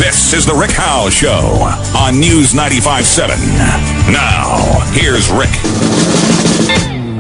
This is the Rick Howe Show on News 95.7. Now, here's Rick.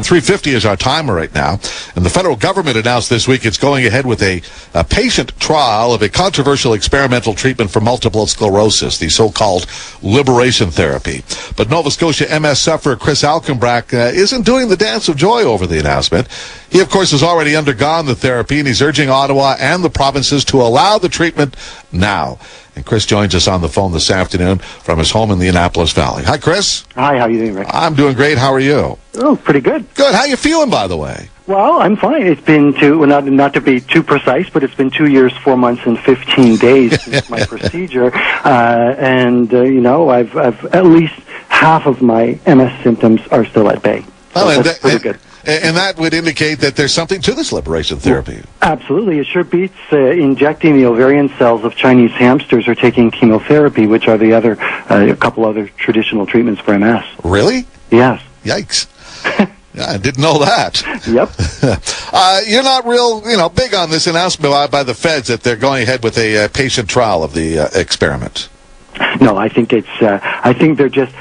3:50 is our timer right now, and the federal government announced this week it's going ahead with a patient trial of a controversial experimental treatment for multiple sclerosis, the so-called liberation therapy. But Nova Scotia MS sufferer Chris Alkenbrack isn't doing the dance of joy over the announcement. He, of course, has already undergone the therapy, and he's urging Ottawa and the provinces to allow the treatment now. And Chris joins us on the phone this afternoon from his home in the Annapolis Valley. Hi, Chris. Hi, how are you doing, Rick? I'm doing great. How are you? Oh, pretty good. Good. How you feeling, by the way? Well, I'm fine. It's been not to be too precise, but it's been 2 years, 4 months, and 15 days since my procedure. I've at least half of my MS symptoms are still at bay. So that's pretty good. And that would indicate that there's something to this liberation therapy. Absolutely. It sure beats injecting the ovarian cells of Chinese hamsters or taking chemotherapy, which are the other, a couple other traditional treatments for MS. Really? Yes. Yikes. Yeah, I didn't know that. Yep. You're not real, big on this announcement by the feds that they're going ahead with a patient trial of the experiment. No, I think I think they're just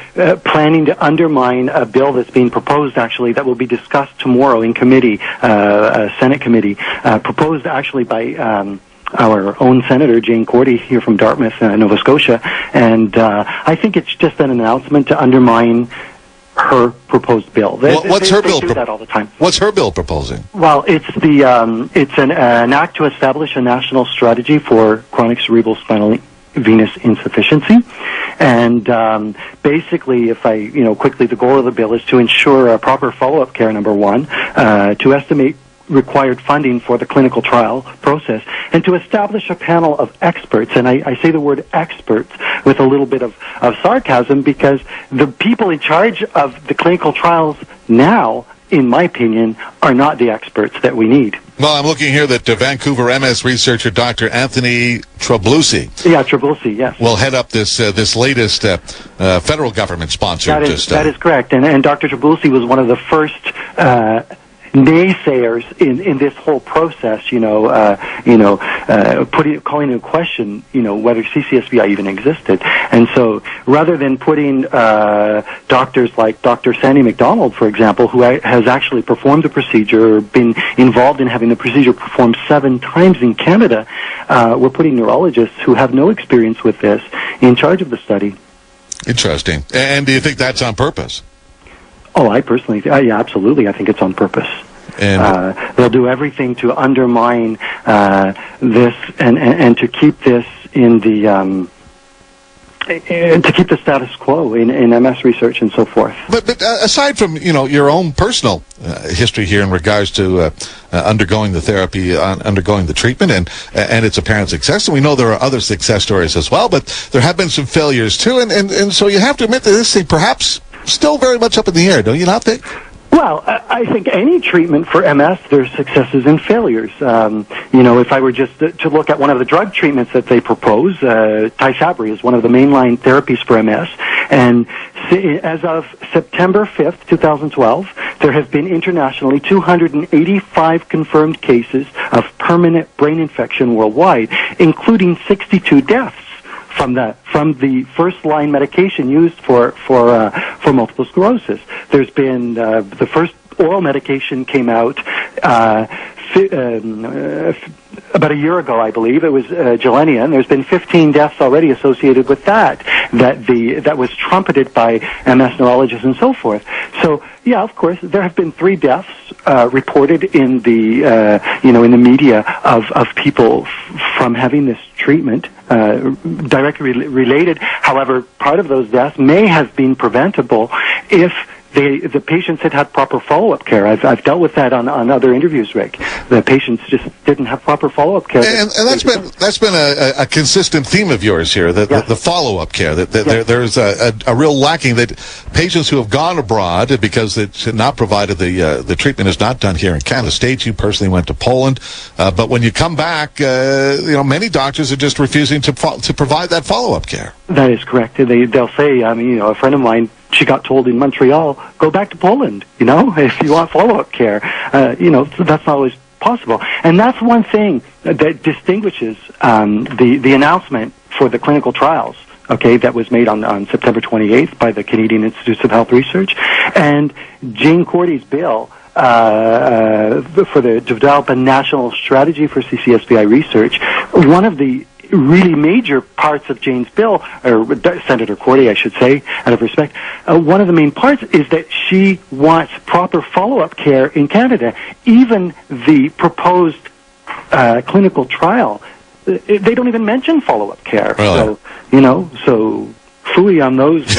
planning to undermine a bill that's being proposed, actually, that will be discussed tomorrow in committee, Senate committee, proposed actually by our own Senator, Jane Cordy, here from Dartmouth, Nova Scotia. And I think it's just an announcement to undermine her proposed bill. What's her bill? They do that all the time. What's her bill proposing? Well, it's an act to establish a national strategy for chronic cerebral spinal venous insufficiency, and basically, if I quickly, the goal of the bill is to ensure a proper follow-up care. Number one, to estimate required funding for the clinical trial process, and to establish a panel of experts, and I say the word experts with a little bit of sarcasm, because the people in charge of the clinical trials now, in my opinion, are not the experts that we need. Well, I'm looking here that Vancouver MS researcher Dr. Anthony Trablusi. Yeah, Trablusi, yes. Will head up this latest federal government sponsored study. That is correct. And Dr. Trablusi was one of the first naysayers in this whole process, calling into question, whether CCSVI even existed. And so rather than putting doctors like Dr. Sandy McDonald, for example, who has actually performed the procedure, or been involved in having the procedure performed 7 times in Canada, we're putting neurologists who have no experience with this in charge of the study. Interesting. And do you think that's on purpose? Oh, I personally, yeah, absolutely. I think it's on purpose. And they'll do everything to undermine this and to keep this in the to keep the status quo in MS research and so forth. But aside from your own personal history here in regards to undergoing the therapy, undergoing the treatment, and its apparent success, and we know there are other success stories as well, but there have been some failures too, and so you have to admit that this thing perhaps still very much up in the air, don't you not think? Well, I think any treatment for MS, there's successes and failures. If I were just to look at one of the drug treatments that they propose, Tysabri is one of the mainline therapies for MS, and as of September 5th, 2012, there have been internationally 285 confirmed cases of permanent brain infection worldwide, including 62 deaths from the first line medication used for multiple sclerosis. There's been the first oral medication came out about a year ago, I believe. It was Gilenya, and there's been 15 deaths already associated with that was trumpeted by MS neurologists and so forth. So, yeah, of course, there have been 3 deaths reported in the in the media of people from having this treatment directly related. However, part of those deaths may have been preventable if the patients had proper follow-up care. I've dealt with that on other interviews, Rick. The patients just didn't have proper follow-up care. And that's been a consistent theme of yours here, the follow-up care. There's a real lacking that patients who have gone abroad because it's not provided, the treatment is not done here in Canada. States, you personally went to Poland, but when you come back, many doctors are just refusing to provide that follow-up care. That is correct. They'll say, a friend of mine, she got told in Montreal, go back to Poland, if you want follow-up care. So that's not always possible. And that's one thing that distinguishes the announcement for the clinical trials, okay, that was made on September 28th by the Canadian Institutes of Health Research, and Jane Cordy's bill to develop a national strategy for CCSVI research. One of the really major parts of Jane's bill, or Senator Cordy, I should say, out of respect, one of the main parts is that she wants proper follow-up care in Canada. Even the proposed clinical trial, they don't even mention follow-up care. Really? So phooey on those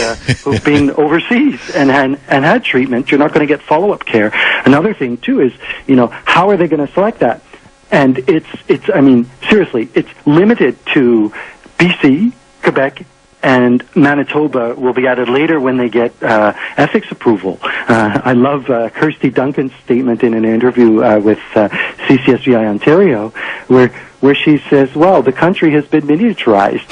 who've been overseas and had treatment. You're not going to get follow-up care. Another thing too is, how are they going to select that? And seriously, it's limited to BC, Quebec, and Manitoba will be added later when they get ethics approval. I love Kirsty Duncan's statement in an interview with CCSVI Ontario, where she says, well, the country has been miniaturized,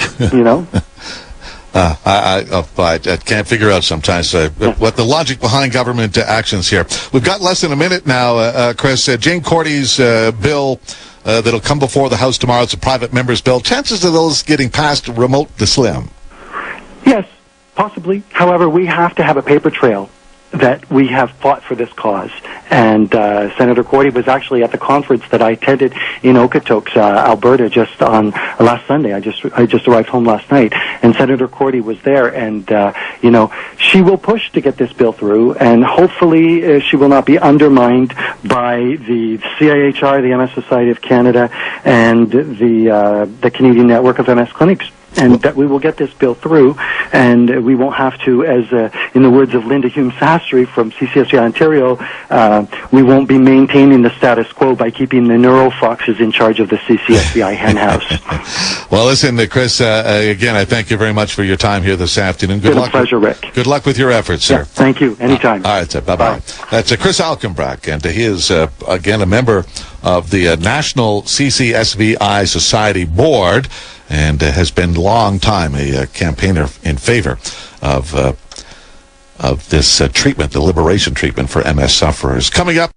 I can't figure out sometimes what the logic behind government actions here. We've got less than a minute now, Chris. Jane Cordy's bill that'll come before the House tomorrow. It's a private member's bill. Chances of those getting passed remote to slim? Yes, possibly. However, we have to have a paper trail that we have fought for this cause. And Senator Cordy was actually at the conference that I attended in Okotoks, Alberta, just on last Sunday. I just arrived home last night, and Senator Cordy was there. And she will push to get this bill through, and hopefully she will not be undermined by the CIHR, the MS Society of Canada, and the Canadian Network of MS Clinics. And that we will get this bill through, and we won't have to, as in the words of Linda Hume-Sastry from CCSVI Ontario, we won't be maintaining the status quo by keeping the neurofoxes in charge of the CCSVI hen house. Well, listen, Chris, again, I thank you very much for your time here this afternoon. Good luck. Pleasure, Rick. Good luck with your efforts, sir. Yeah, thank you. Anytime. All right, bye-bye. Bye. That's Chris Alkenbrack, and he is, again, a member of the National CCSVI Society Board, and has been long time a campaigner in favor of this treatment, the liberation treatment for MS sufferers. Coming up.